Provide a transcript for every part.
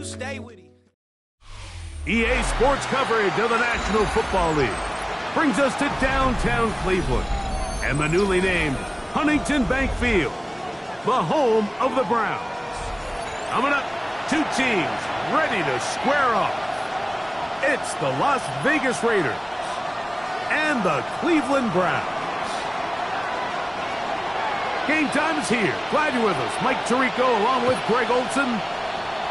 stay with him. EA Sports coverage of the National Football League brings us to downtown Cleveland and the newly named Huntington Bank Field, the home of the Browns. Coming up, two teams ready to square off. It's the Las Vegas Raiders and the Cleveland Browns. Game time is here. Glad you're with us. Mike Tirico along with Greg Olson.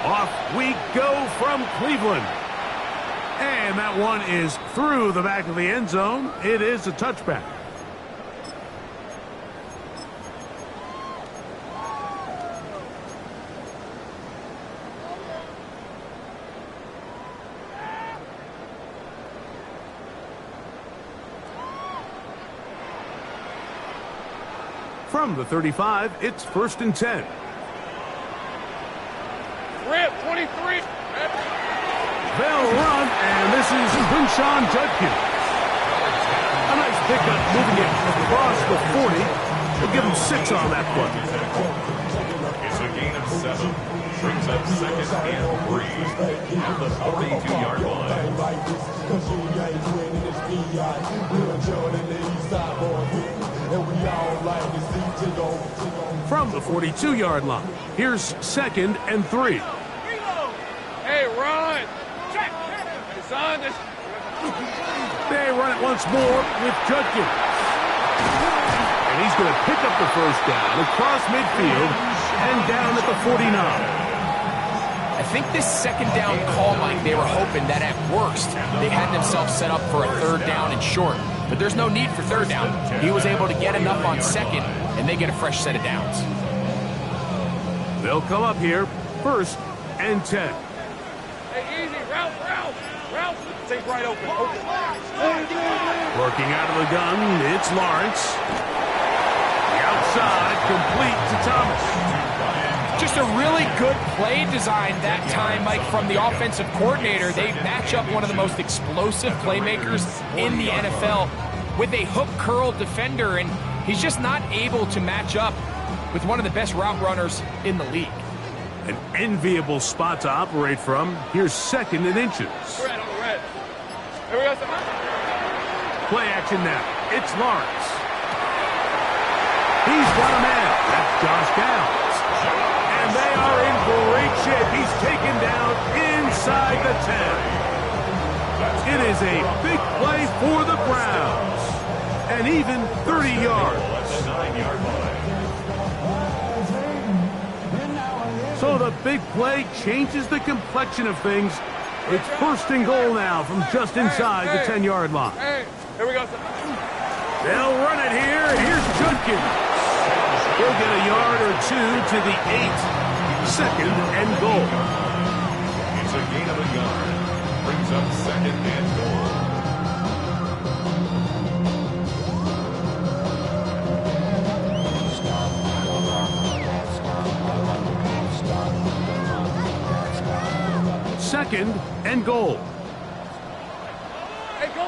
Off we go from Cleveland. And that one is through the back of the end zone. It is a touchback. From the 35, it's 1st and 10. Rip, 23. They'll run, and this is Quinshon Judkins. A nice pickup moving it across the 40. We'll give him 6 on that play. It's a gain of 7. Brings up 2nd and 3 at the 42-yard line. From the 42-yard line, here's 2nd and 3. Hey, run. Hey, son, They run it once more with Judkins. And he's going to pick up the first down across midfield and down at the 49. I think this 2nd down call, Mike, they were hoping that at worst they had themselves set up for a 3rd down and short. But there's no need for 3rd down. He was able to get enough on 2nd, and they get a fresh set of downs. They'll come up here, 1st and 10. hey, easy, route. Take right open. Working out of the gun, it's Lawrence. The outside, complete to Thomas. Just a really good play design that time, Mike, from the offensive coordinator. They match up one of the most explosive playmakers in the NFL with a hook curl defender, and he's just not able to match up with one of the best route runners in the league. An enviable spot to operate from. Here's 2nd and inches. Red on the red. Here we go. Play action now. It's Lawrence. He's got a man. That's Josh Downs. And they are in great shape. He's taken down inside the 10. It is a big play for the Browns. And even 30 yards. So the big play changes the complexion of things. It's 1st and goal now from just inside the 10-yard line. Hey, here we go. They'll run it here, and here's Judkins. He'll get a yard or 2 to the 8. 2nd and goal. It's a gain of a yard. Brings up 2nd and goal. Second and goal. Hey, go.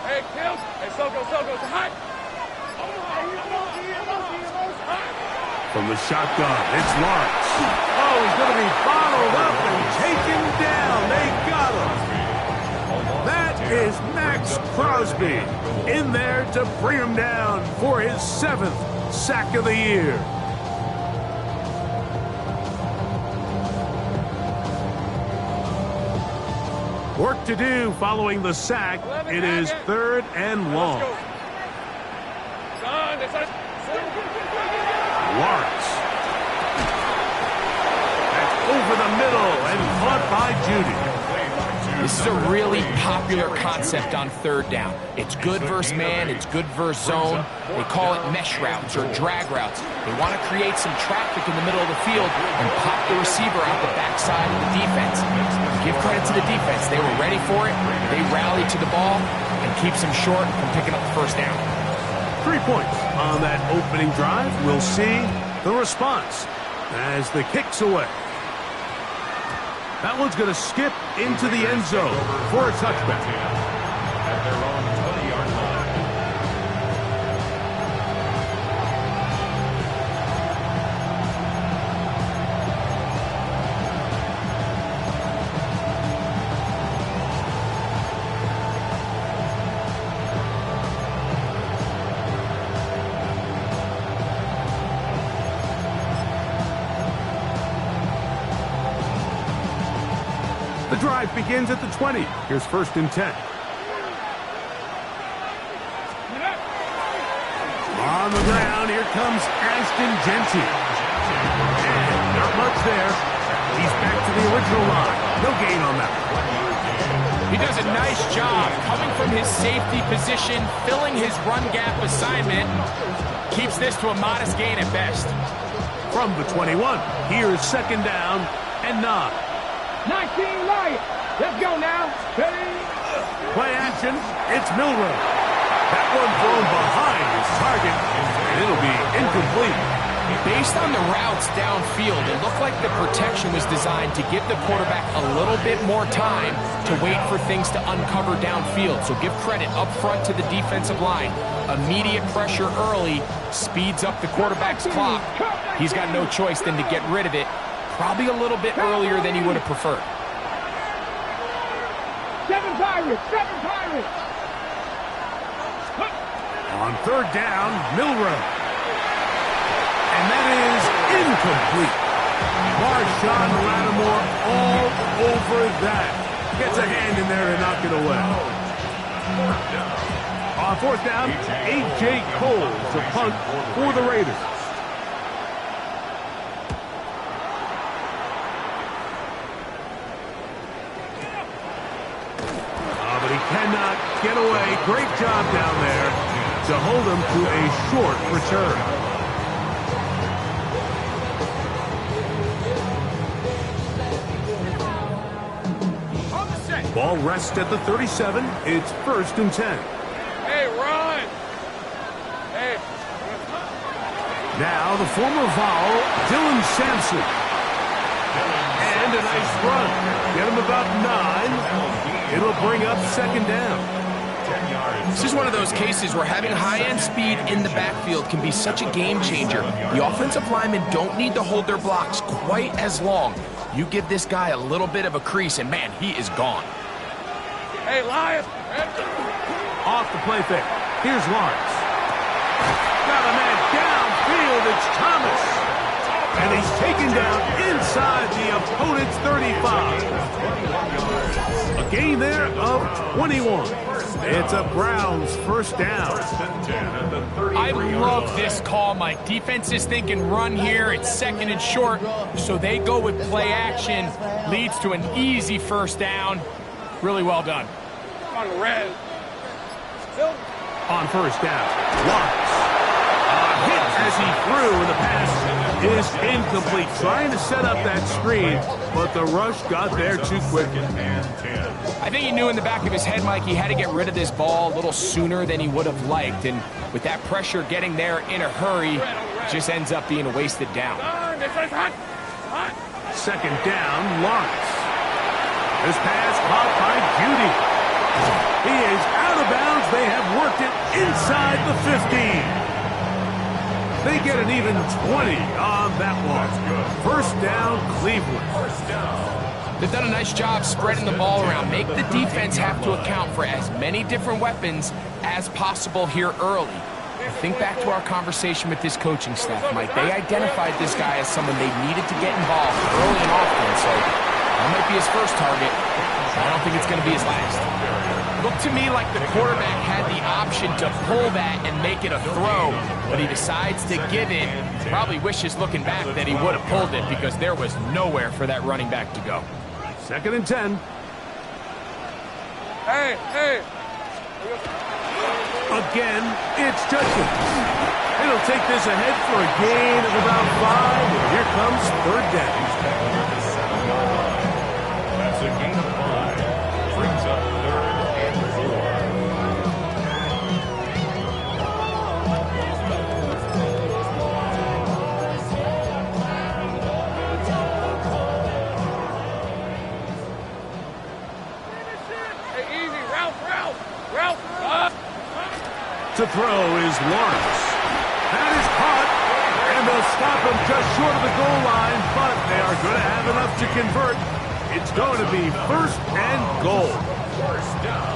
Hey, Kills. Hey, Soko. It's hot. From the shotgun, it's Lawrence. Oh, he's going to be bottled up and taken down. They got him. That is Max Crosby in there to bring him down for his 7th sack of the year. Work to do following the sack. It is 3rd and long. Lawrence. That's over the middle and caught by Judy. This is a really popular concept on 3rd down. It's good versus man, it's good versus zone. They call it mesh routes or drag routes. They want to create some traffic in the middle of the field and pop the receiver out the backside of the defense. Give credit to the defense. They were ready for it. They rallied to the ball and keeps them short from picking up the 1st down. 3 points on that opening drive. We'll see the response as the kick's away. That one's going to skip into the end zone for a touchback. At their own 20-yard line. drive begins at the 20. Here's 1st and 10. On the ground, here comes Ashton Jeanty. And not much there. He's back to the original line. No gain on that. He does a nice job coming from his safety position, filling his run gap assignment. Keeps this to a modest gain at best. From the 21, here's 2nd down and 9. 19 Lions. Let's go now. Ready? Play action. It's Milroe. That one thrown behind his target, and it'll be incomplete. Based on the routes downfield, it looked like the protection was designed to give the quarterback a little bit more time to wait for things to uncover downfield. So give credit up front to the defensive line. Immediate pressure early speeds up the quarterback's clock. He's got no choice than to get rid of it, probably a little bit earlier than he would have preferred. 7 Pirates. 7 Pirates. On 3rd down, Milroe. And that is incomplete. Marshawn Lattimore all over that. Gets a hand in there to knock it away. On 4th down, A.J. Cole to punt for the Raiders. But he cannot get away. Great job down there to hold him to a short return. Ball rests at the 37. It's 1st and 10. Hey, run. Hey. Now the former Vol, Dylan Sampson. And a nice run. Get him about 9. It'll bring up 2nd down. This is one of those cases where having high-end speed in the backfield can be such a game changer. The offensive linemen don't need to hold their blocks quite as long. You give this guy a little bit of a crease, and man, he is gone. Hey, Lions. Off the play fake. Here's Lawrence. Got a man downfield. It's Thomas. And he's taken down inside the opponent's 35. A gain there of 21. It's a Browns 1st down. I love this call, Mike. Defense is thinking run here. It's 2nd and short, so they go with play action. Leads to an easy 1st down. Really well done. On the red. On 1st down, Lawrence. A hit as he threw, and the pass is incomplete. Trying to set up that screen, but the rush got there too quick. I think he knew in the back of his head, Mike, he had to get rid of this ball a little sooner than he would have liked. And with that pressure getting there in a hurry, it just ends up being a wasted down. 2nd down, Lawrence. This pass caught by Judy. He is out of bounds. They have worked it inside the 15. They get an even 20 on that one. 1st down, Cleveland. They've done a nice job spreading the ball around. Make the defense have to account for as many different weapons as possible here early. Think back to our conversation with this coaching staff, Mike. They identified this guy as someone they needed to get involved early and often, so that might be his first target. I don't think it's going to be his last. Looked to me like the quarterback had the option to pull that and make it a throw, but he decides to give it. Probably wishes looking back that he would have pulled it because there was nowhere for that running back to go. 2nd and 10. Hey, hey. Again, it's Judkins. It'll take this ahead for a gain of about 5, and here comes 3rd down. That's a gain of 5. Brings up 3rd and 4. Hey, easy. Route. To throw is Lawrence. That is caught, and they'll stop him just short of the goal line, but they are going to have enough to convert. It's going to be 1st and goal.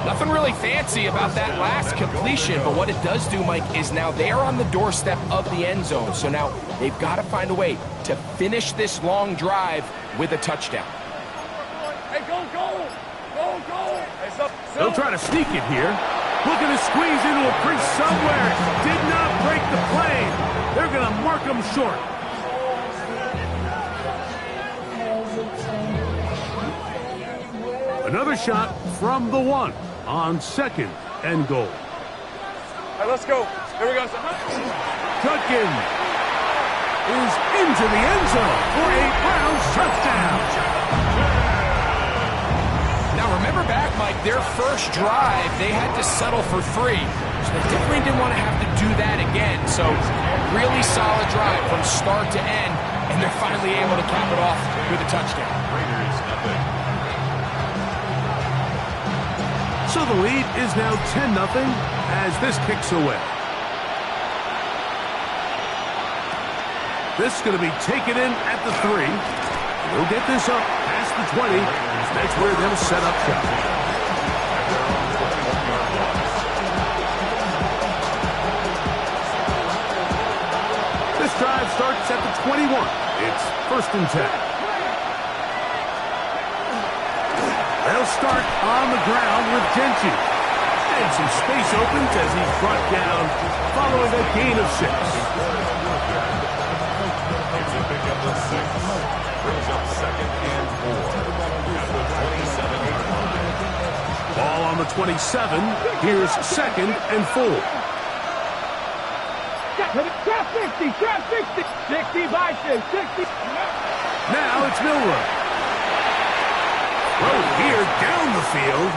Nothing really fancy about that last completion, but what it does do, Mike, is now they are on the doorstep of the end zone. So now they've got to find a way to finish this long drive with a touchdown. Hey, go Go. They'll try to sneak it here. Looking to squeeze into a crease somewhere. Did not break the plane. They're going to mark them short. Another shot from the 1 on 2nd and goal. All right, let's go. Here we go. Judkins is into the end zone for a Browns touchdown. Now remember back, Mike, their first drive, they had to settle for 3. So they definitely didn't want to have to do that again. So really solid drive from start to end, and they're finally able to cap it off with a touchdown. Raiders, nothing. So the lead is now 10-0 as this kicks away. This is going to be taken in at the 3. We'll get this up past the 20. That's where they'll set up shop. This drive starts at the 21. It's 1st and 10. They'll start on the ground with Gentry. And some space opens as he's brought down following a gain of 6. It's a pickup of 6. Brings up 2nd and 4 at the 27-yard line. Ball on the 27. Here's 2nd and 4. Trap 60. 60 by 60. Now it's Milroe. Throw here down the field.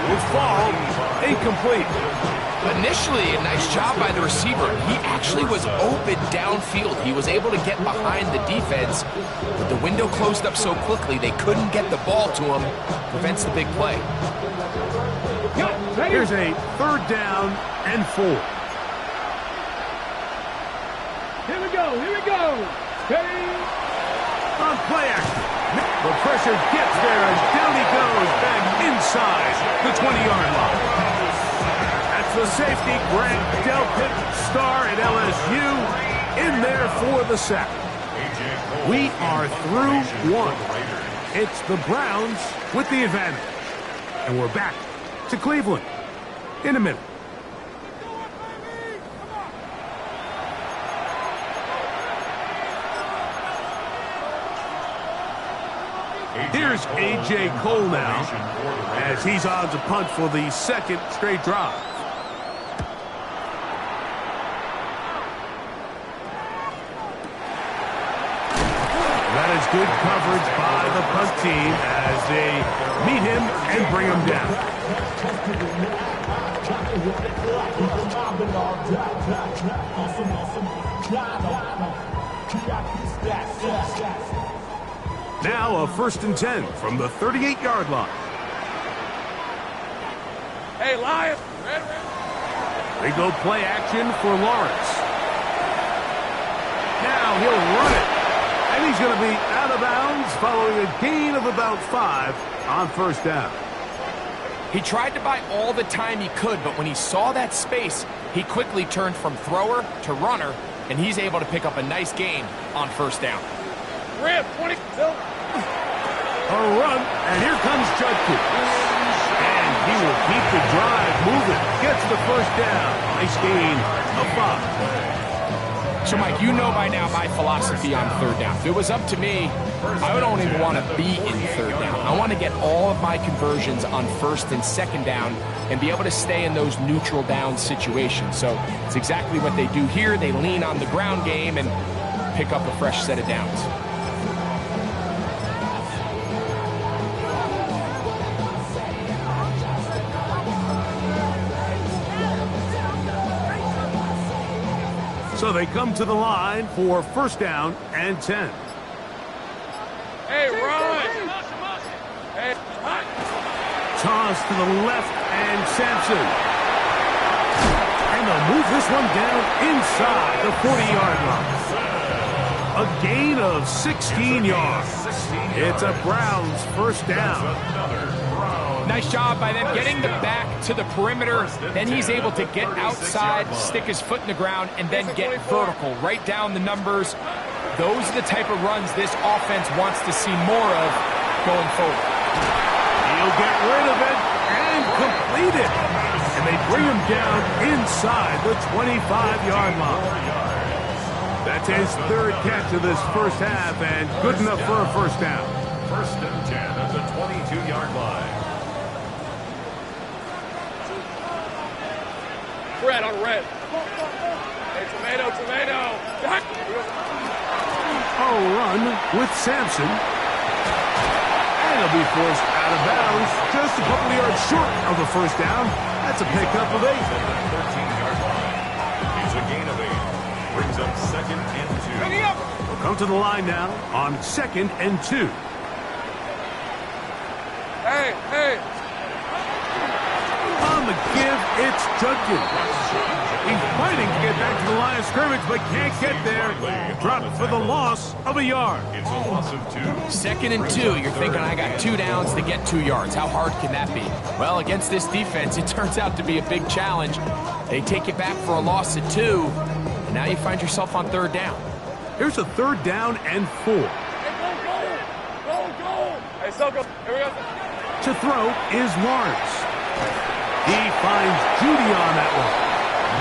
Will fall incomplete. Initially, a nice job by the receiver. He actually was open downfield. He was able to get behind the defense, but the window closed up so quickly they couldn't get the ball to him. Prevents the big play. Here's a 3rd down and 4. Here we go. On play action. The pressure gets there, and down he goes back inside the 20-yard line. That's the safety, Grant Delpit, star at LSU, in there for the sack. We are through 1. It's the Browns with the advantage. And we're back to Cleveland in a minute. Here's A.J. Cole now, as he's on to punt for the 2nd straight drive. That is good coverage by the punt team as they meet him and bring him down. Now a 1st and 10 from the 38-yard line. Hey, Lion. They go play action for Lawrence. Now he'll run it. And he's going to be out of bounds following a gain of about 5 on 1st down. He tried to buy all the time he could, but when he saw that space, he quickly turned from thrower to runner, and he's able to pick up a nice gain on 1st down. Rip, 20. A run, and here comes Judkins. And he will keep the drive moving. Gets the 1st down. Nice gain of 5. So, Mike, you know by now my philosophy on 3rd down. If it was up to me, I don't even want to be in 3rd down. I want to get all of my conversions on 1st and 2nd down and be able to stay in those neutral down situations. So it's exactly what they do here. They lean on the ground game and pick up a fresh set of downs. So they come to the line for 1st down and 10. Hey, run. Hey, Toss to the left, and Sampson. And they'll move this one down inside the 40-yard line. A gain of 16 yards. It's a Browns 1st down. Nice job by them getting the back to the perimeter. Then he's able to get outside, stick his foot in the ground, and then get vertical, right down the numbers. Those are the type of runs this offense wants to see more of going forward. He'll get rid of it and complete it. And they bring him down inside the 25-yard line. That's his third catch of this first half and good enough for a first down. First and 10 at the 22-yard line. Red on red. Hey, tomato. Run with Sampson. And he'll be forced out of bounds just a couple of yards short of the first down. That's a pickup of 8. At the 13-yard line. He's a gain of 8. Brings up second and 2. We'll come to the line now on second and 2. Hey. On the give, it's Judkins. He's fighting to get back to the line of scrimmage, but can't get there. Dropped for the loss of a yard. It's a loss of 2. Second and 2. You're thinking, I got 2 downs to get 2 yards. How hard can that be? Well, against this defense, it turns out to be a big challenge. They take it back for a loss of 2, and now you find yourself on third down. Here's a third down and 4. Hey, go. Hey, Selko, here we go. To throw is Lawrence. He finds Judy on that one.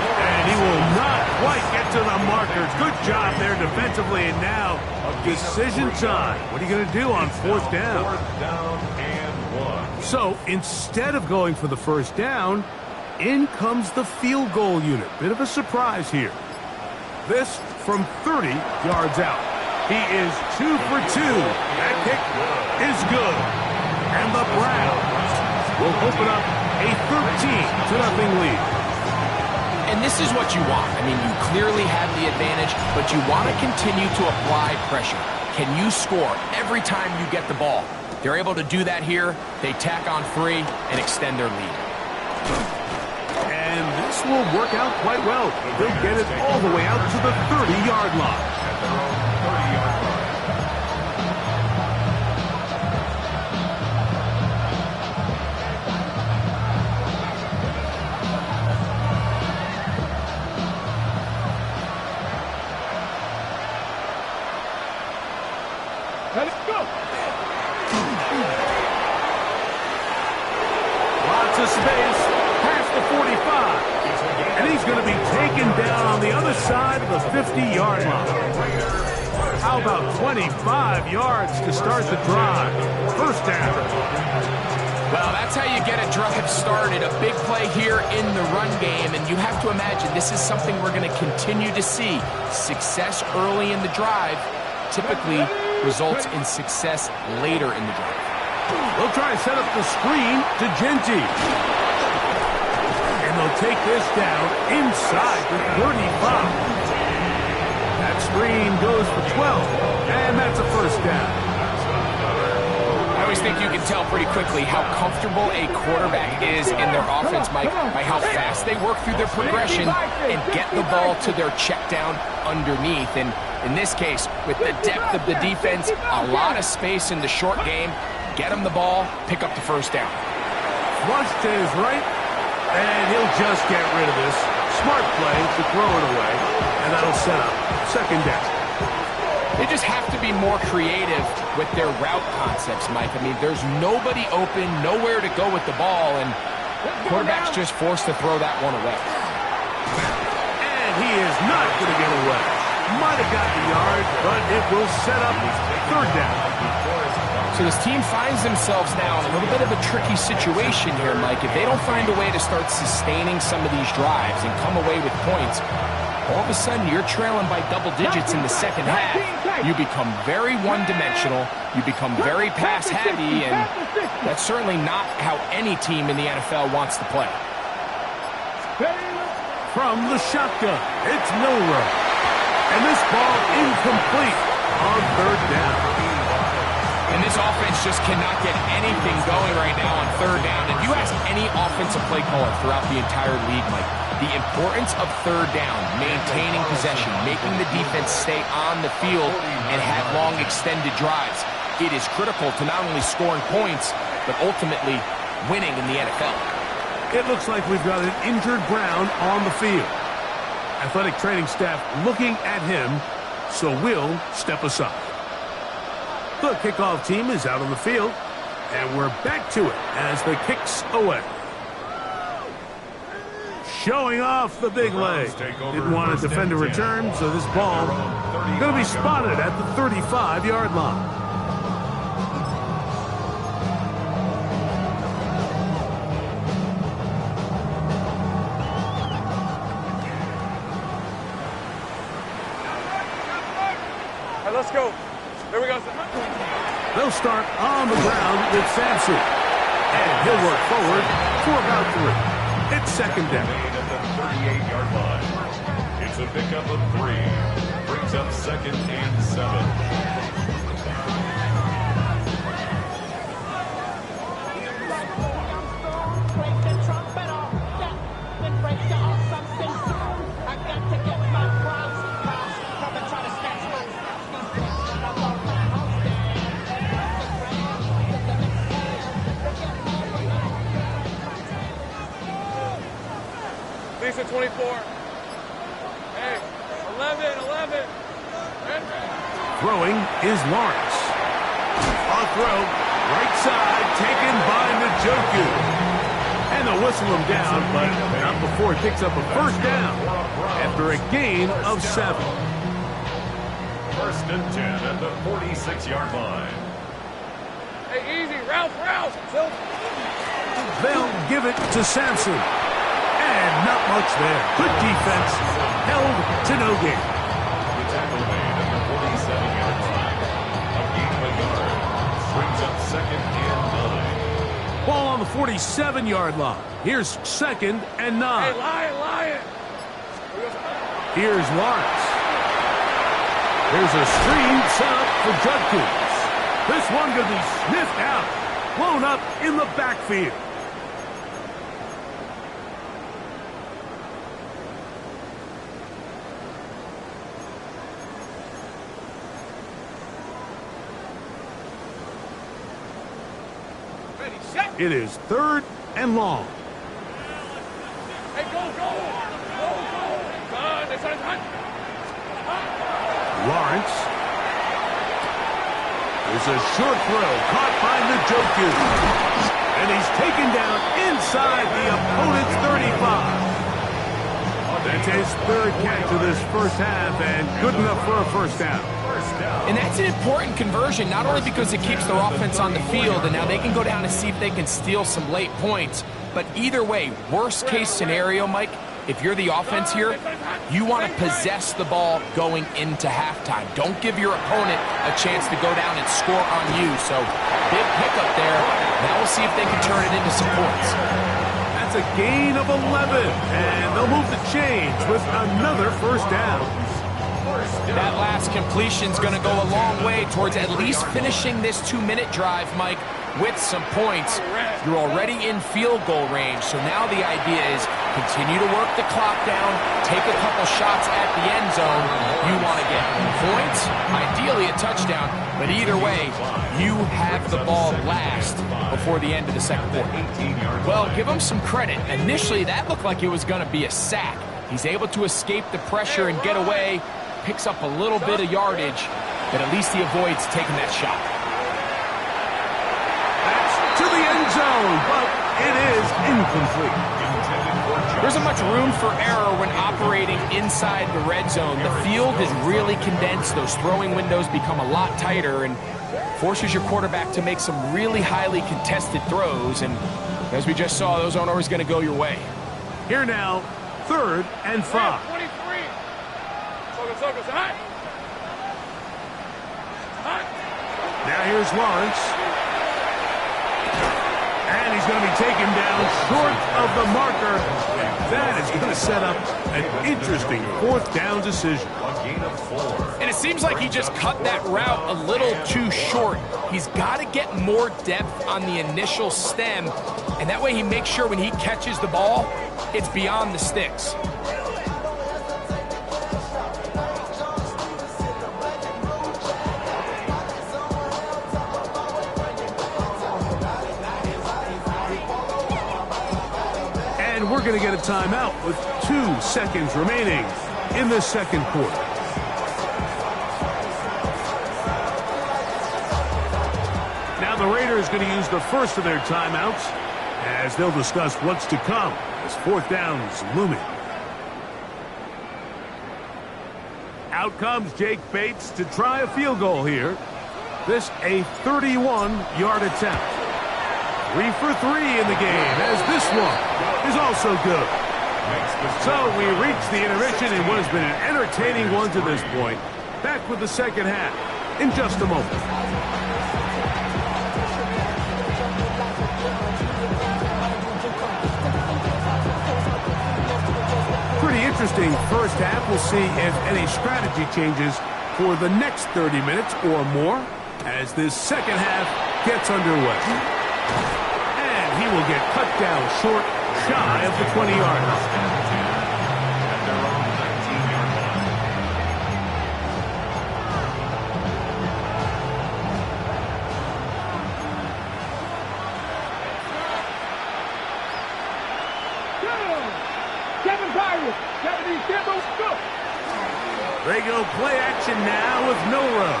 And he will not quite get to the markers. Good job there defensively. And now, decision time. What are you going to do on fourth down? Fourth down and 1. So, instead of going for the first down, in comes the field goal unit. Bit of a surprise here. This from 30 yards out. He is 2 for 2. That kick is good. And the Browns will open up a 13-0 lead. And this is what you want. I mean, you clearly have the advantage, but you want to continue to apply pressure. Can you score every time you get the ball? They're able to do that here. They tack on 3 and extend their lead. And this will work out quite well. They'll get it all the way out to the 30-yard line. At their own 30-yard line. Let's go. Lots of space past the 45. And he's going to be taken down on the other side of the 50-yard line. How about 25 yards to start the drive? First down. Well, that's how you get a drive started. A big play here in the run game, and you have to imagine this is something we're going to continue to see. Success early in the drive typically results in success later in the drive. They'll try to set up the screen to Genty. And they'll take this down inside the 35. That screen goes for 12, and that's a first down. I always think you can tell pretty quickly how comfortable a quarterback is in their offense, Mike, by how fast they work through their progression and get the ball to their check down underneath. And in this case, with the depth of the defense, a lot of space in the short game, get him the ball, pick up the first down. Flush to his right, and he'll just get rid of this. Smart play to throw it away, and that'll set up second down. They just have to be more creative with their route concepts, Mike. I mean, there's nobody open, nowhere to go with the ball, and quarterback's just forced to throw that one away. And he is not going to get away. Might have got the yard, but it will set up third down. So this team finds themselves now in a little bit of a tricky situation here, Mike. If they don't find a way to start sustaining some of these drives and come away with points, all of a sudden you're trailing by double digits in the second half. You become very one-dimensional. You become very pass-heavy, and that's certainly not how any team in the NFL wants to play. From the shotgun, it's Milroe. And this ball incomplete on third down. And this offense just cannot get anything going right now on third down. And you ask any offensive play caller throughout the entire league, Mike, the importance of third down, maintaining possession, making the defense stay on the field and have long extended drives. It is critical to not only scoring points, but ultimately winning in the NFL. It looks like we've got an injured Brown on the field. Athletic training staff looking at him, so we'll step aside. The kickoff team is out on the field, And we're back to it as the kick's away. Showing off the big leg. Didn't want to defend a return, so this ball going to be spotted at the 35-yard line. All right, let's go. Here we go. They'll start on the ground with Sampson. And he'll work forward for about 3. It's second down. Made at the 38-yard line. It's a pickup of 3. Brings up second and 7. Lisa 24. Hey, 11. Throwing is Lawrence. On throw, right side, taken by Njoku. And they'll whistle him down, but not before he picks up a first down after a gain of 7. First and 10 at the 46-yard line. Hey, easy. Ralph. They'll give it to Sampson. And not much there. Good defense. Held to no gain. The tackle made at the 47-yard line. A gain of a yard. Brings up second and 9. Ball on the 47-yard line. Here's second and 9. Hey, Lion. Here's Lawrence. There's a screen set up for Judkins. This one going to be sniffed out. Blown up in the backfield. It is third and long. Hey, go. Lawrence. There's a short throw caught by Njoku. And he's taken down inside the opponent's 35. That's his third catch of this first half and good enough for a first down. And that's an important conversion, not only because it keeps their offense on the field, and now they can go down and see if they can steal some late points. But either way, worst case scenario, Mike, if you're the offense here, you want to possess the ball going into halftime. Don't give your opponent a chance to go down and score on you. So big pickup there. Now we'll see if they can turn it into some points. That's a gain of 11, and they'll move the chains with another first down. That last completion's going to go a long way towards at least finishing this 2-minute drive, Mike, with some points. You're already in field goal range, so now the idea is continue to work the clock down, take a couple shots at the end zone. You want to get points, ideally a touchdown, but either way, you have the ball last before the end of the second quarter. Well, give him some credit. Initially, that looked like it was going to be a sack. He's able to escape the pressure and get away, picks up a little bit of yardage, but at least he avoids taking that shot. That's to the end zone, but it is incomplete. There isn't much room for error when operating inside the red zone. The field is really condensed. Those throwing windows become a lot tighter and forces your quarterback to make some really highly contested throws. And as we just saw, those aren't always going to go your way. Here now, third and 5. 23. Now here's Lawrence. And he's going to be taken down short of the marker. That is going to set up an interesting fourth down decision. A gain of 4. And it seems like he just cut that route a little too short. He's got to get more depth on the initial stem, and that way he makes sure when he catches the ball, it's beyond the sticks. And we're going to get a timeout with 2 seconds remaining in the second quarter. Now the Raiders is going to use the first of their timeouts as they'll discuss what's to come as fourth down is looming. Out comes Jake Bates to try a field goal here. This a 31-yard attempt. 3 for 3 in the game as this one is also good. So we reach the intermission in what has been an entertaining one to this point. Back with the second half in just a moment. Pretty interesting first half. We'll see if any strategy changes for the next 30 minutes or more as this second half gets underway. And he will get cut down short, shy of the 20-yard line. They go play action now with Milroe.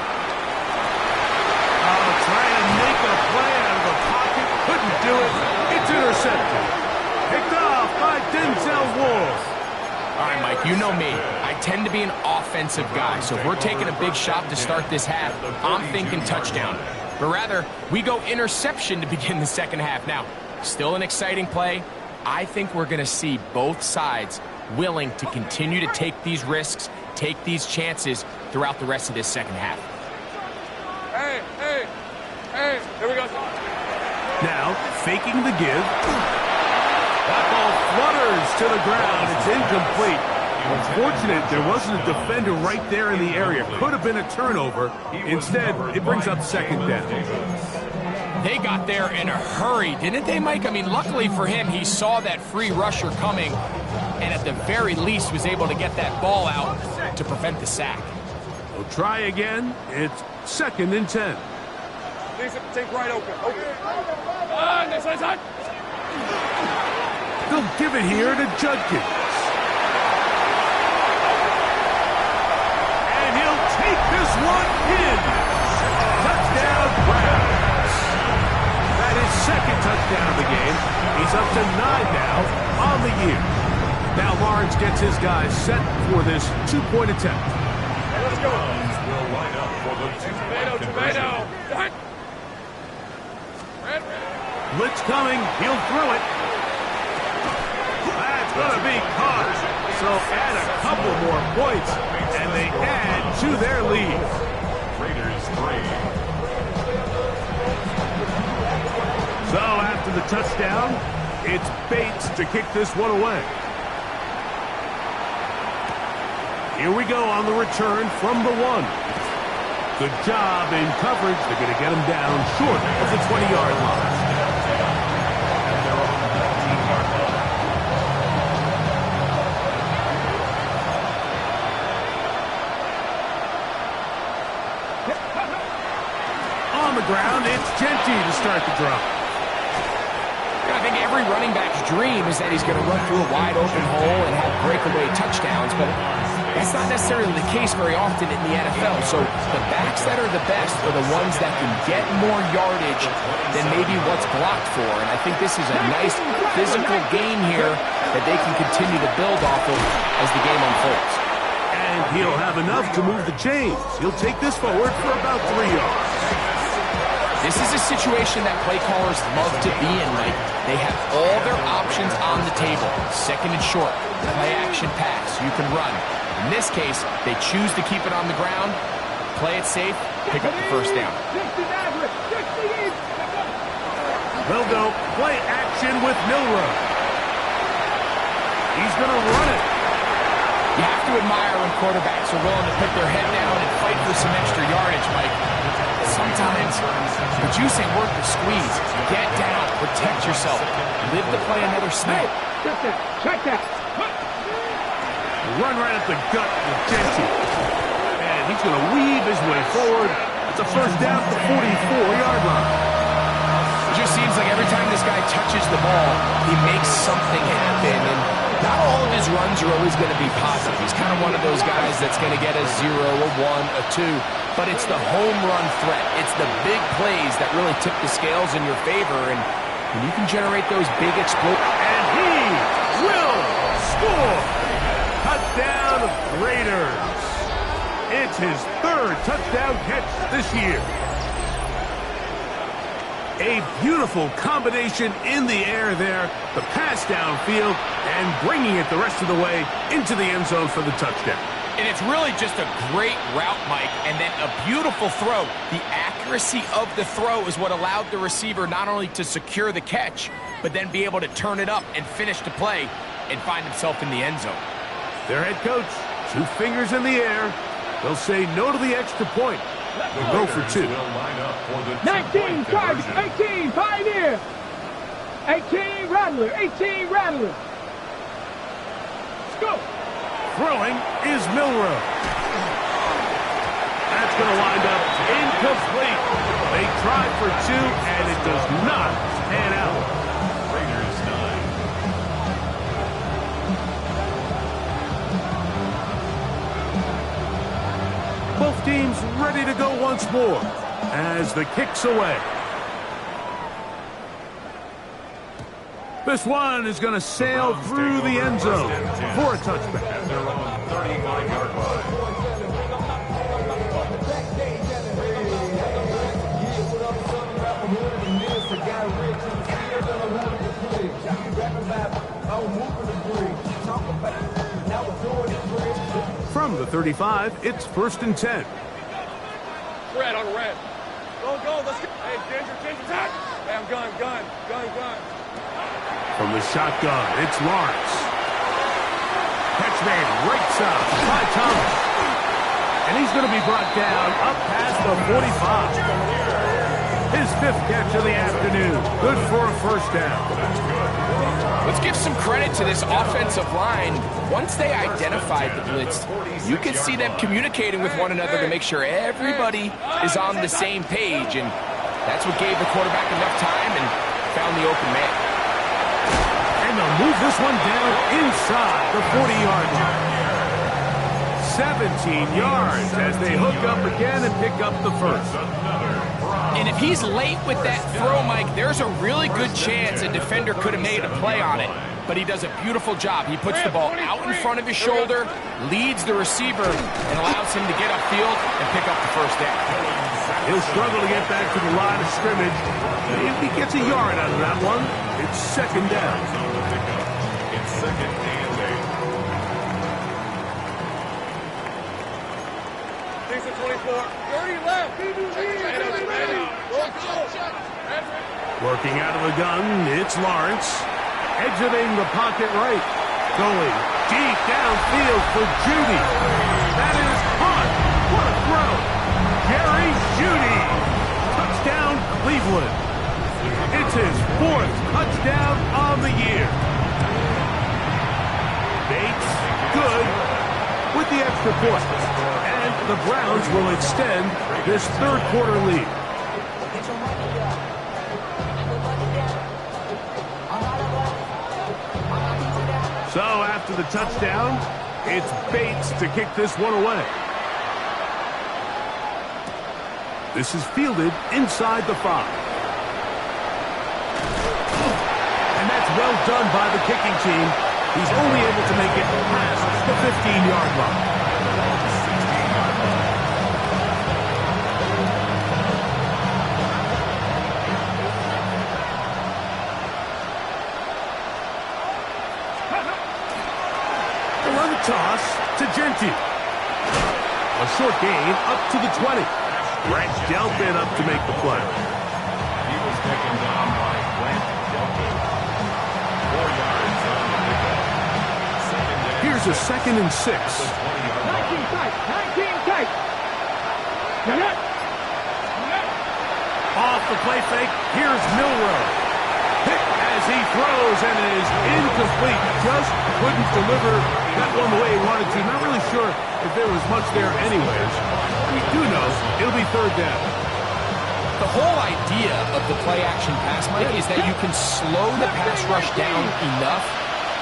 Trying to make a play out of the pocket. Couldn't do it. It's intercepted. Picked off by Denzel Ward. All right, Mike, you know me. I tend to be an offensive guy, so if we're taking a big shot to start this half, I'm thinking touchdown. But rather, we go interception to begin the second half. Now, still an exciting play. I think we're going to see both sides willing to continue to take these risks, take these chances throughout the rest of this second half. Hey, here we go. Now, faking the give. That ball flutters to the ground. It's incomplete. Unfortunate there wasn't a defender right there in the area. Could have been a turnover. Instead, it brings up second down. They got there in a hurry, didn't they, Mike? I mean, luckily for him, he saw that free rusher coming and at the very least was able to get that ball out to prevent the sack. We'll try again. It's 2nd and 10. Take right open. This is hot. They'll give it here to Judkins. And he'll take this one in. Touchdown, Browns. That is second touchdown of the game. He's up to 9 now on the year. Now Lawrence gets his guys set for this 2-point attempt. Let's go. Will line up for the two-point conversion. Blitz coming. He'll throw it. That's going to be caught. So add a couple more points, and they add to their lead. Raiders 3. So after the touchdown, it's Bates to kick this one away. Here we go on the return from the 1. Good job in coverage. They're going to get him down short of the 20-yard line. On the ground, it's Genty to start the drive. I think every running back's dream is that he's going to run through a wide open hole and have breakaway touchdowns, but that's not necessarily the case very often in the NFL. So the backs that are the best are the ones that can get more yardage than maybe what's blocked for. And I think this is a nice physical game here that they can continue to build off of as the game unfolds. And he'll have enough to move the chains. He'll take this forward for about 3 yards. This is a situation that play callers love to be in, Mike. They have all their options on the table. Second and short, play action pass, you can run. In this case, they choose to keep it on the ground, play it safe, pick up the first down. They'll go play action with Milroe. He's going to run it. You have to admire when quarterbacks are willing to put their head down and fight for some extra yardage, Mike. Sometimes, but you say work the squeeze. Get down, protect yourself, live to play another snap. Check that. Run right at the gut with Genty. And he's going to weave his way forward. It's a first down at the 44-yard line. It just seems like every time this guy touches the ball, he makes something happen. And not all of his runs are always going to be positive. He's kind of one of those guys that's going to get a 0, a 1, a 2. but it's the home run threat. It's the big plays that really tip the scales in your favor, and when you can generate those big explosions. And he will score! Touchdown, Raiders! It's his third touchdown catch this year. A beautiful combination in the air there, the pass downfield, and bringing it the rest of the way into the end zone for the touchdown. And it's really just a great route, Mike, and then a beautiful throw. The accuracy of the throw is what allowed the receiver not only to secure the catch, but then be able to turn it up and finish the play and find himself in the end zone. Their head coach, 2 fingers in the air. They'll say no to the extra point. They'll go for 2. 19 Tigers, 18 Pioneer, 18 Rattler, 18 Rattler. Let's go. Throwing is Milroe. That's going to wind up incomplete. They tried for 2, and it does not pan out. Raiders 9. Both teams ready to go once more as the kick's away. This one is going to sail through the end zone for a touchback. At their own 35-yard line. From the 35, it's 1st and 10. Red on red. Go, let's go. Hey, Ginger, attack. Hey, I'm gun. From the shotgun, it's Lawrence. Catch made right side by Thomas. And he's going to be brought down up past the 45. His 5th catch of the afternoon. Good for a first down. Let's give some credit to this offensive line. Once they identified the blitz, you can see them communicating with one another to make sure everybody is on the same page, and that's what gave the quarterback enough time and found the open man. And they'll move this one down inside the 40-yard line. 17 yards as they hook up again and pick up the first. And if he's late with that throw, Mike, there's a really good chance a defender could have made a play on it. But he does a beautiful job. He puts the ball out in front of his shoulder, leads the receiver, and allows him to get upfield and pick up the first down. He'll struggle to get back to the line of scrimmage. If he gets a yard out of that one, it's 2nd down. It's 2nd and 8. 6 and 24. 30 left. Working out of the gun, it's Lawrence. Exiting the pocket right. Going deep downfield for Judy. That is caught. What a throw. Jerry Jeudy. Touchdown, Cleveland. It's his 4th touchdown on the year. Bates, good with the extra point. And the Browns will extend this 3rd quarter lead. So after the touchdown, it's Bates to kick this one away. This is fielded inside the 5. And that's well done by the kicking team. He's only able to make it past the 15-yard line. Toss to Genti. A short gain up to the 20. Brent Delphin up to make the play. He was taken down by Brent Delphin. 4 yards on the pickup. Here's a 2nd and 6. 19 tight. Off the play fake, here's Milroe. Hit as he throws and it is incomplete. Just couldn't deliver that one the way he wanted to. Not really sure if there was much there anyways. We do know it'll be 3rd down. The whole idea of the play-action pass, Mike, is that you can slow the pass rush down enough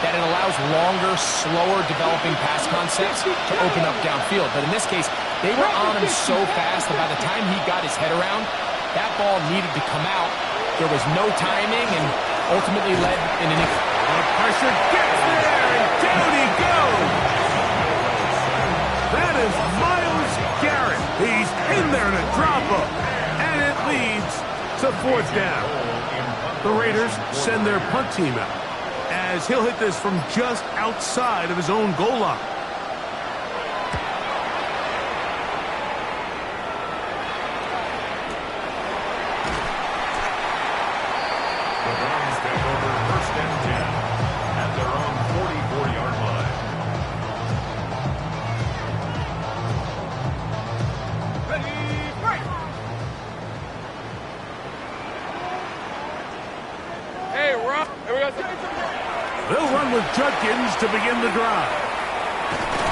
that it allows longer, slower developing pass concepts to open up downfield. But in this case, They were on him so fast that by the time he got his head around, that ball needed to come out. There was no timing and ultimately led in an... The pressure gets there, and down he goes. That is Myles Garrett. He's in there to drop him, and it leads to fourth down. The Raiders send their punt team out, as he'll hit this from just outside of his own goal line. The Browns take over first and 10 at their own 44-yard line. Ready, break! Hey, Rob. Here we go. They'll run with Judkins to begin the drive.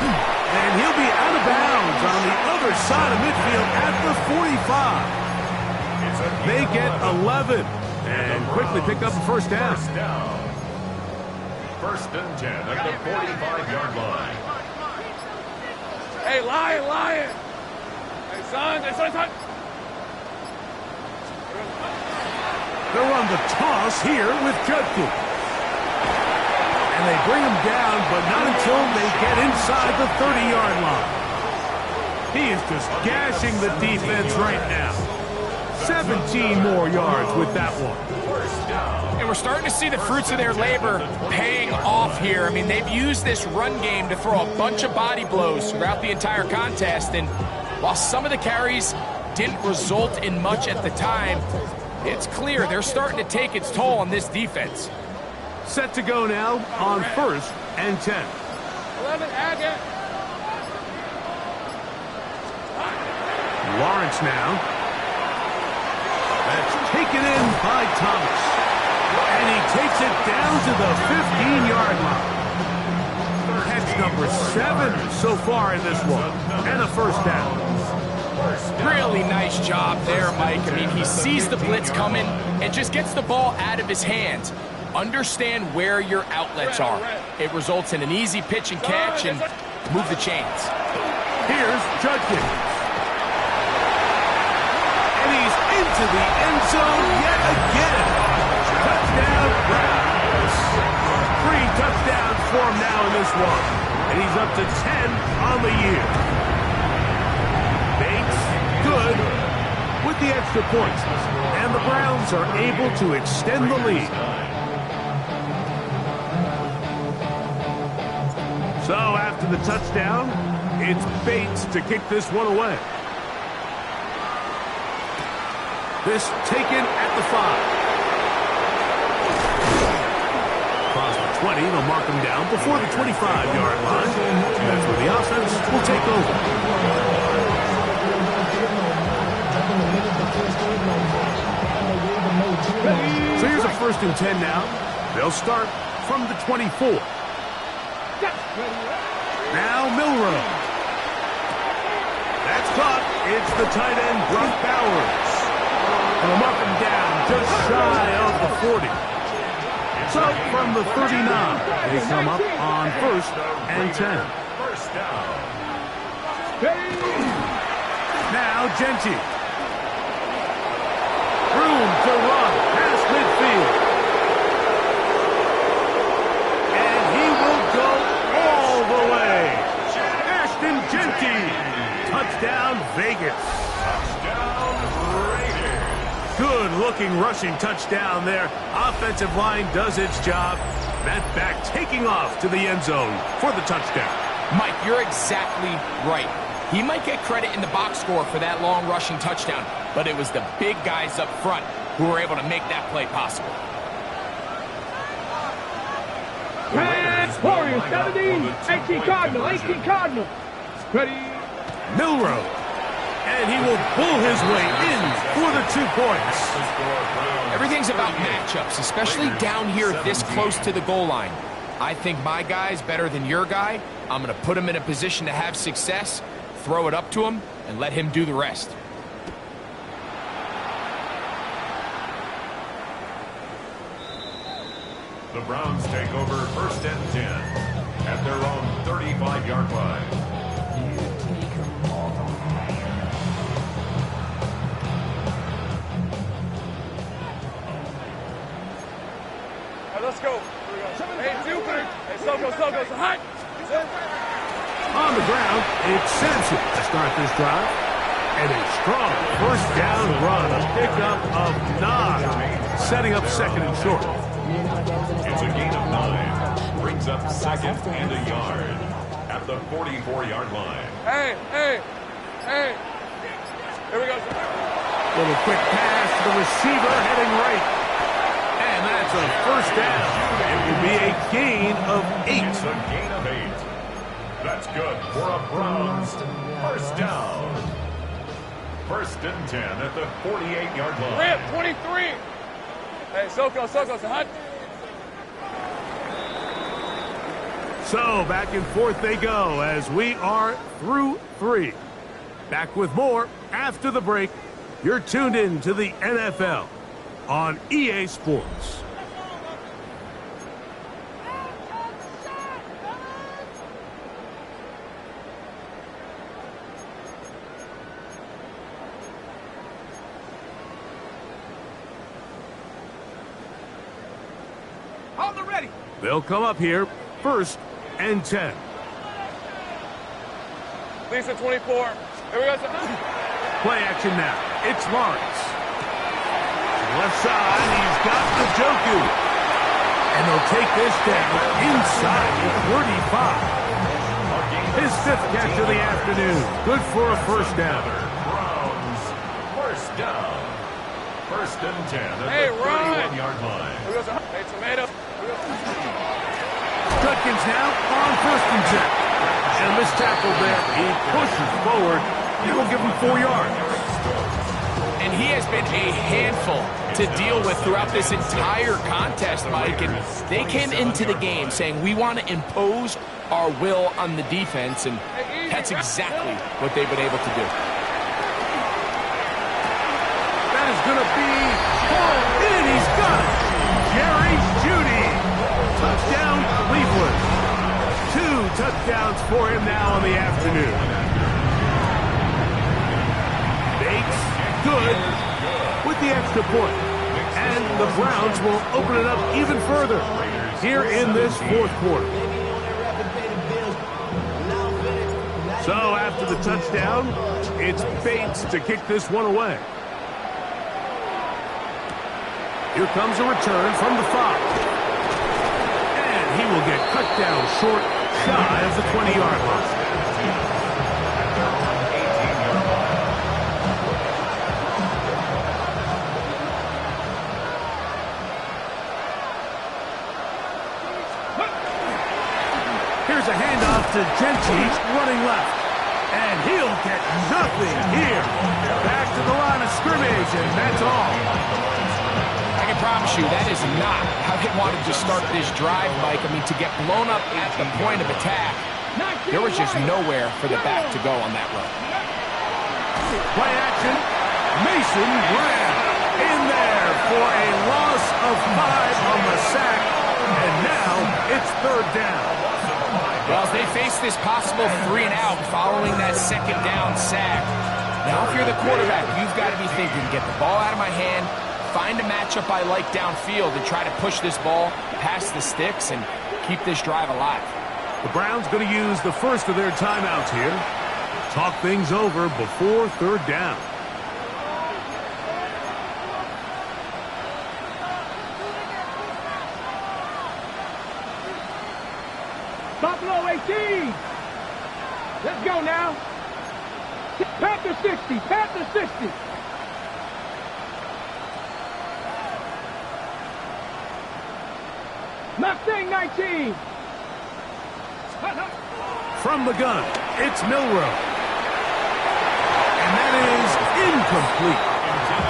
And he'll be out of bounds on the other side of midfield at the 45. They get 11 and quickly pick up the first down. First and 10 at the 45-yard line. Hey, Lion. Hey, son. They'll run the toss here with Judkins. And they bring him down, but not until they get inside the 30-yard line. He is just gashing the defense right now. 17 more yards with that one. And we're starting to see the fruits of their labor paying off here. I mean, they've used this run game to throw a bunch of body blows throughout the entire contest. And while some of the carries didn't result in much at the time, it's clear they're starting to take its toll on this defense. Set to go now on first and 10. 11, Agate. Lawrence now. That's taken in by Thomas. And he takes it down to the 15-yard line. Catch number 7 so far in this one. And a first down. Really nice job there, Mike. I mean, he sees the blitz coming and just gets the ball out of his hands. Understand where your outlets are. It results in an easy pitch and catch and move the chains. Here's Judkins. And he's into the end zone yet again. Touchdown, Browns. 3 touchdowns for him now in this one. And he's up to 10 on the year. Bates, good with the extra points. And the Browns are able to extend the lead. So after the touchdown, it's Bates to kick this one away. This taken at the 5. Across the 20, they'll mark him down before the 25-yard line. That's where the offense will take over. So here's a first and 10 now. They'll start from the 24. Now Milroe. That's caught. It's the tight end, Brock Bowers. And they'll mark him down just shy of the 40. So from the 39, they come up on first and 10. First down. Now Genty. Room to run past midfield. And he will go all the way. Ashton Genty. Touchdown Vegas. Touchdown Raiders. Good-looking rushing touchdown there. Offensive line does its job. That back taking off to the end zone for the touchdown. Mike, you're exactly right. He might get credit in the box score for that long rushing touchdown, but it was the big guys up front who were able to make that play possible. Warriors, 17, 18 Cardinal, 18 Cardinal. Ready. Milroe. And he will pull his way in for the 2 points. Everything's about matchups, especially down here this close to the goal line. I think my guy's better than your guy. I'm going to put him in a position to have success, throw it up to him, and let him do the rest. The Browns take over first and 10 at their own 35-yard line. So go. Hot. On the ground, it's Sampson to start this drive. And a strong first down run, a pickup of 9, setting up second and short. It's a gain of 9. Brings up second and a yard at the 44-yard line. Hey. Here we go. Little quick pass to the receiver heading right. And that's a first down. It will be a gain of 8. It's a gain of 8. That's good for a Browns first down. First and 10 at the 48-yard line. Rip, 23. Hey, Soko, hot. So back and forth they go as we are through 3. Back with more after the break. You're tuned in to the NFL on EA Sports. They'll come up here, first and 10. Lisa 24. Here we go. Play action now. It's Lawrence. Left side, he's got Njoku. And they'll take this down inside the 35. His 5th catch of the afternoon. Good for a first down. Browns first down. First and 10 at Hey, the Ryan. 31-yard line. Here we go. Hey, tomato. Judkins now on first and 10. And this tackle there, he pushes forward. He will give him 4 yards. And he has been a handful to deal with throughout this entire contest, Mike. And they came into the game saying, we want to impose our will on the defense. And that's exactly what they've been able to do. That is going to be pulled in. He's got it. Jerry Jeudy. Touchdown, Cleveland. 2 touchdowns for him now in the afternoon. Bates, good with the extra point. And the Browns will open it up even further here in this 4th quarter. So after the touchdown, it's Bates to kick this one away. Here comes a return from the 5. He will get cut down short, shy of the 20-yard line. Here's a handoff to Gentry running left. And he'll get nothing here. Back to the line of scrimmage, and that's all. I can promise you that is not how they wanted to start this drive, Mike. I mean, to get blown up at the point of attack, there was just nowhere for the back to go on that run. Play action. Mason Graham in there for a loss of 5 on the sack. And now it's 3rd down. Well, as they face this possible 3 and out following that 2nd down sack, now if you're the quarterback, you've got to be thinking, get the ball out of my hand, find a matchup I like downfield and try to push this ball past the sticks and keep this drive alive. The Browns going to use the first of their timeouts here. Talk things over before 3rd down. Buffalo 18. Let's go now. Panther 60. Panther 60. Mustang 19. From the gun, it's Milroe. And that is incomplete.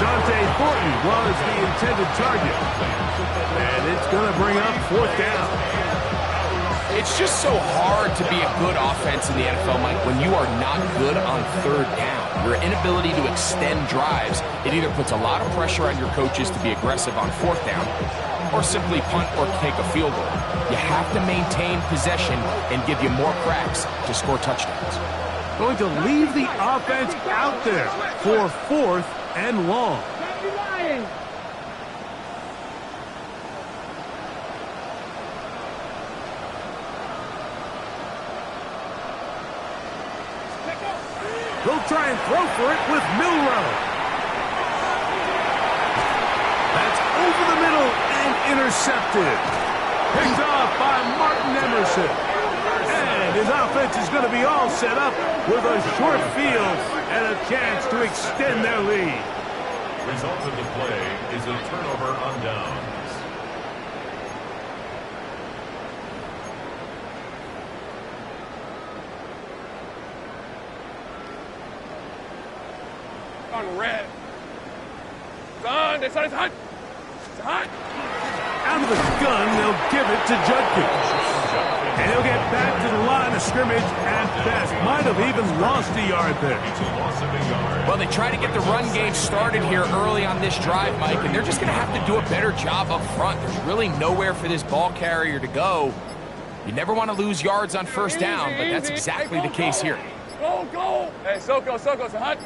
Dante Thornton was the intended target. And it's going to bring up 4th down. It's just so hard to be a good offense in the NFL, Mike, when you are not good on 3rd down. Your inability to extend drives, it either puts a lot of pressure on your coaches to be aggressive on 4th down or simply punt or take a field goal. You have to maintain possession and give you more cracks to score touchdowns. Going to leave the offense out there for 4th and long. They'll try and throw for it with Milroe. That's over the middle and intercepted. Picked off by Martin Emerson. And his offense is going to be all set up with a short field and a chance to extend their lead. Result of the play is a turnover on downs. On red. It's on. It's on. It's hot. It's hot. Out of the gun, they'll give it to Judkins. And he'll get back to the line of scrimmage at best. Might have even lost a yard there. It's a loss of a yard. Well, they try to get the run game started here early on this drive, Mike, and they're just going to have to do a better job up front. There's really nowhere for this ball carrier to go. You never want to lose yards on first down, but that's exactly the case here. Go, go. Hey, Soko, it's hot.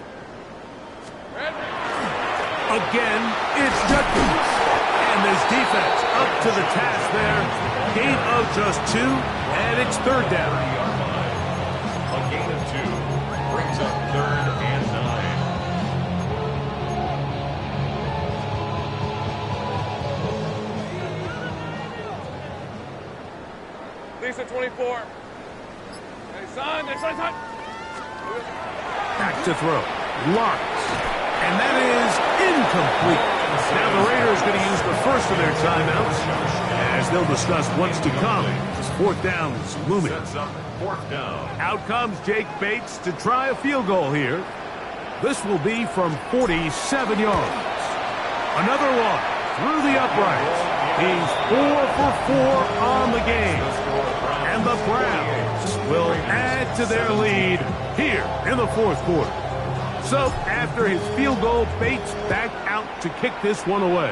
Red. Again, it's Judkins. And this defense up to the task there. Gain of just 2, and it's third down. A gain of 2 brings up 3rd and 9. Lisa 24. Hey, son, it's hot. Back to throw. Lawrence. And that is incomplete. Now the Raiders going to use the first of their timeouts, as they'll discuss what's to come. This 4th down is looming. Sets up 4th down. Out comes Jake Bates to try a field goal here. This will be from 47 yards. Another one through the uprights. He's 4 for 4 on the game. And the Browns will add to their lead here in the 4th quarter. So, after his field goal, Bates back out to kick this one away.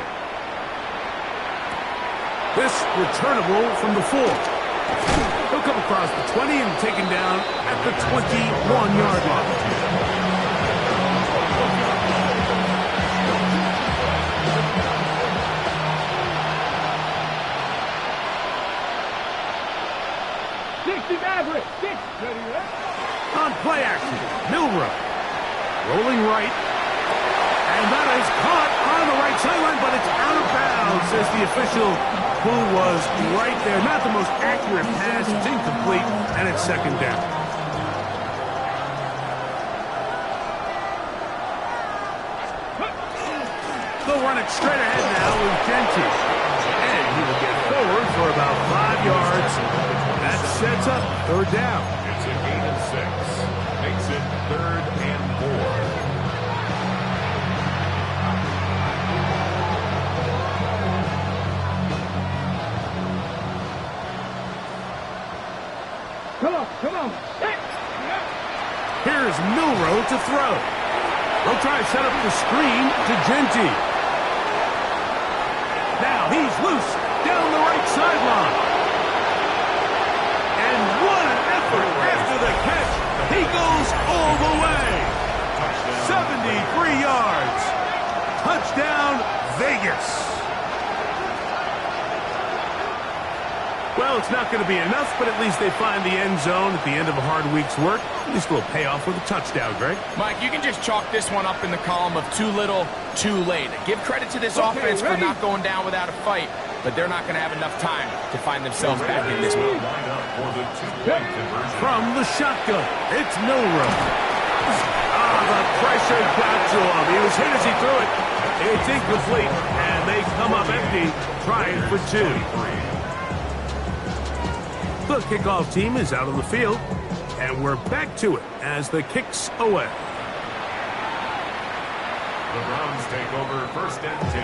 This returnable from the 4. He'll come across the 20 and taken down at the 21-yard line. On play action, Milroe. Rolling right. And that is caught on the right sideline, but it's out of bounds, says the official, who was right there. Not the most accurate pass. It's incomplete, and it's 2nd down. They'll run it straight ahead now with Genty. And he will get forward for about 5 yards. That sets up 3rd down. It's a gain of 6. Makes it 3rd and 4. Come on. Here's Milroe to throw. They'll try to set up the screen to Genty. Now he's loose down the right sideline. And what an effort after the catch. He goes all the way. 73 yards. Touchdown, Vegas. Well, it's not going to be enough, but at least they find the end zone at the end of a hard week's work. At least we'll pay off with a touchdown, Greg. Mike, you can just chalk this one up in the column of too little, too late. Give credit to this offense for not going down without a fight, but they're not going to have enough time to find themselves back in this one. From the shotgun, it's Milroe. The pressure got to him. He was hit as he threw it. It's incomplete, and they come up empty, trying for 2. The kickoff team is out on the field, and we're back to it as the kick's away. The Browns take over 1st and 10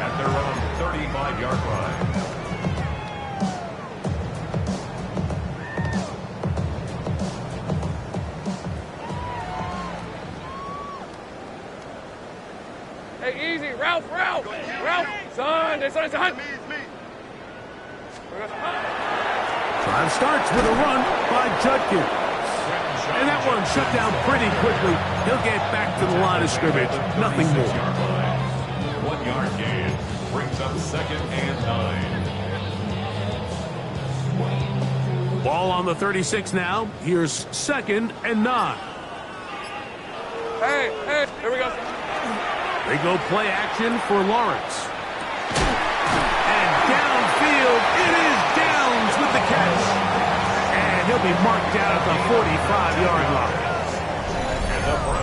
at their own 35-yard line. Hey, easy. Ralph. Son, it's hot. Drive starts with a run by Judkins. And that one shut down pretty quickly. He'll get back to the line of scrimmage. Nothing more. 1-yard gain brings up 2nd and 9. Ball on the 36 now. Here's 2nd and 9. Hey, here we go. They go play action for Lawrence. And downfield, it is Downs with the catch. And he'll be marked down at the 45-yard line.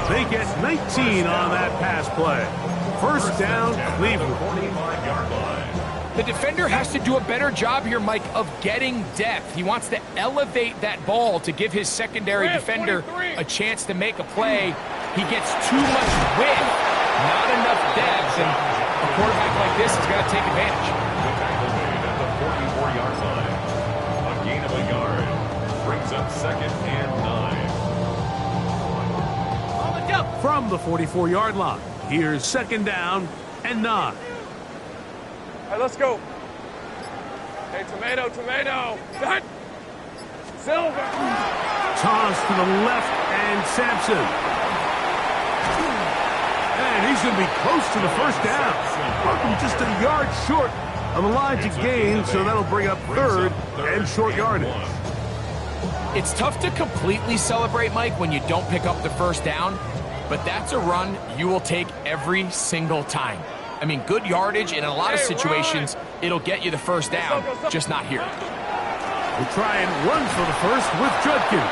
They get 19 on that pass play. First down, Cleveland. 45-yard line. The defender has to do a better job here, Mike, of getting depth. He wants to elevate that ball to give his secondary defender a chance to make a play. He gets too much width, not enough depth, and a quarterback like this has got to take advantage. The tackle made at the 44-yard line. A gain of a yard brings up 2nd and 9. From the 44-yard line, here's 2nd down and 9. Hey, let's go. Hey, tomato. Cut. Silver. Toss to the left, and Sampson. And he's going to be close to the first down. Markham just a yard short of the line to gain, so that'll bring up 3rd and short yardage. It's tough to completely celebrate, Mike, when you don't pick up the first down, but that's a run you will take every single time. I mean, good yardage, and in a lot of situations, it'll get you the first down, just not here. We'll try and run for the first with Judkins.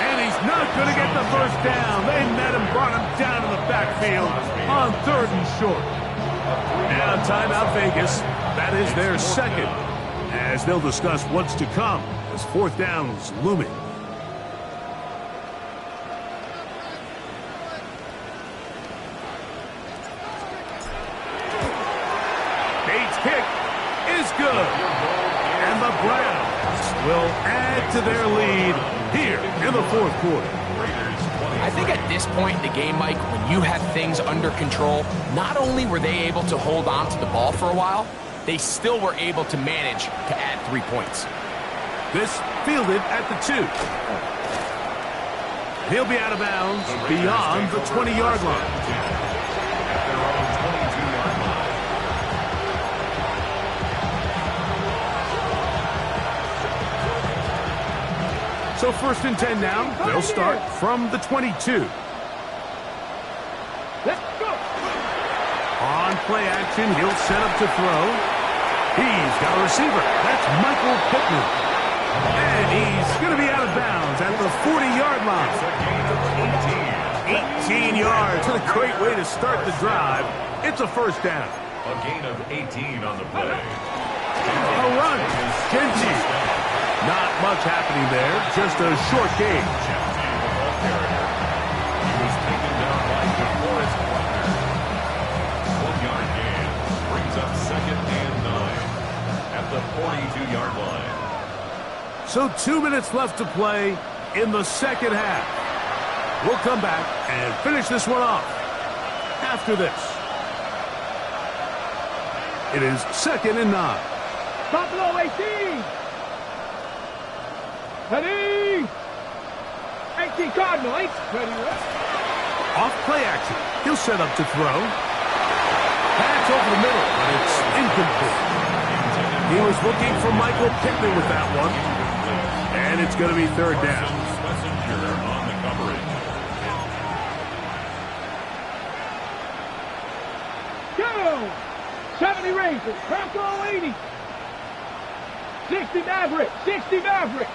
And he's not going to get the first down. They met him, brought him down to the backfield on 3rd and short. Now timeout Vegas. That is their 2nd, as they'll discuss what's to come as 4th down's looming. Kick is good. And the Browns will add to their lead here in the 4th quarter. I think at this point in the game, Mike, when you have things under control, not only were they able to hold on to the ball for a while, they still were able to manage to add 3 points. This fielded at the 2. He'll be out of bounds beyond the 20-yard line. At their own 22-yard line. So 1st and 10 now. They'll start from the 22. Let's go. On play action, he'll set up to throw. He's got a receiver. That's Michael Pittman. And he's going to be out of bounds at the 40-yard line. 18 yards. What a great way to start the drive. It's a first down. A gain of 18 on the play. A run. Genty. Not much happening there. Just a short game. He was taken down by DeForest Buckner. 1-yard gain brings up 2nd and 9 at the 42-yard line. So 2 minutes left to play in the 2nd half. We'll come back and finish this one off after this. It is 2nd and 9. Buffalo 18. Ready. 18 Cardinal. 8. Ready. Off play action. He'll set up to throw. Pass over the middle, but it's incomplete. He was looking for Michael Pittman with that one. And it's going to be 3rd down. Messenger on the coverage. Go. 70 Rangers. Bronco 80. 60 Maverick. 60 Maverick.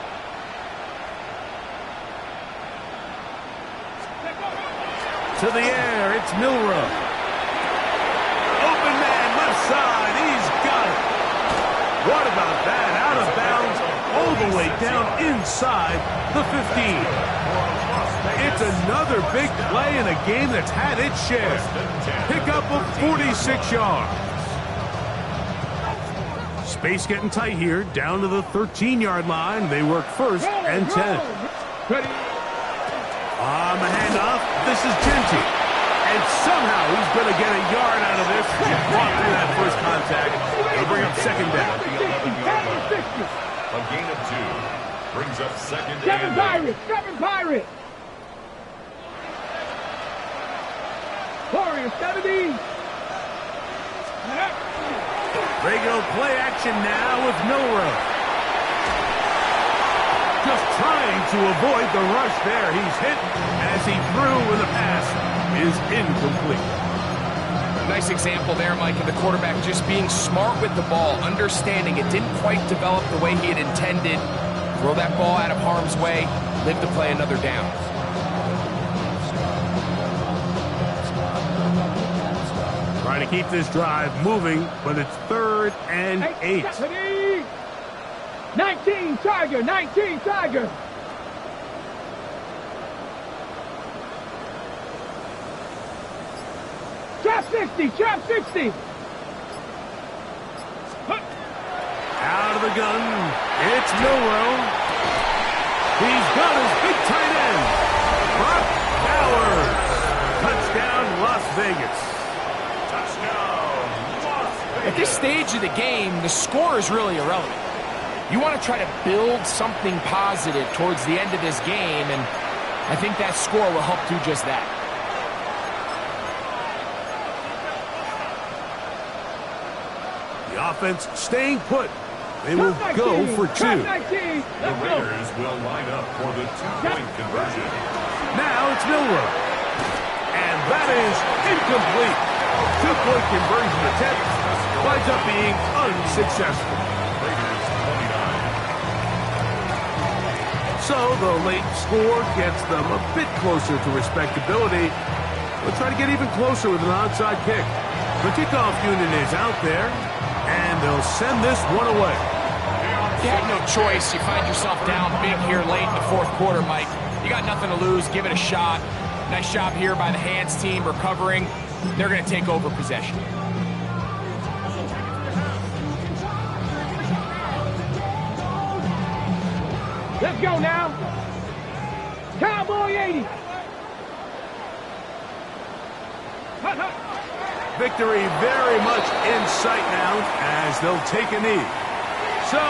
To the air, it's Milrow. Open man, left side, he's got it. What about that? Out of bounds, all the way down inside the 15. It's another big play in a game that's had its share. Pick up of 46 yards. Space getting tight here, down to the 13-yard line. They work 1st and 10. Ready. On the handoff, this is Genty. And somehow he's going to get a yard out of this. Walk through that first contact. It'll bring up 2nd down. A gain of 2 brings up 2nd Seven and 8. Pirates. 7 Pirates. Warriors 70. They go play action now with Milrow. just trying to avoid the rush there. He's hit as he threw, and the pass is incomplete. Nice example there, Mike, of the quarterback just being smart with the ball, understanding it didn't quite develop the way he had intended. Throw that ball out of harm's way, live to play another down. Trying to keep this drive moving, but it's 3rd and 8. 19 Tiger, 19 Tiger. Trap 60, trap 60. Out of the gun, it's Milroe. He's got his big tight end, Brock Bowers. Touchdown, Las Vegas. At this stage of the game, the score is really irrelevant. You want to try to build something positive towards the end of this game, and I think that score will help do just that. The offense staying put. They will go for 2. The Raiders will line up for the 2-point conversion. Now it's Milroe. And that is incomplete. 2-point conversion attempt winds up being unsuccessful. Raiders 29. So the late score gets them a bit closer to respectability. They'll try to get even closer with an onside kick. The kickoff unit is out there, and they'll send this one away. You had no choice. You find yourself down big here late in the 4th quarter, Mike. You got nothing to lose. Give it a shot. Nice job here by the hands team recovering. They're going to take over possession. Let's go now. Cowboy 80. Victory very much in sight now as they'll take a knee. So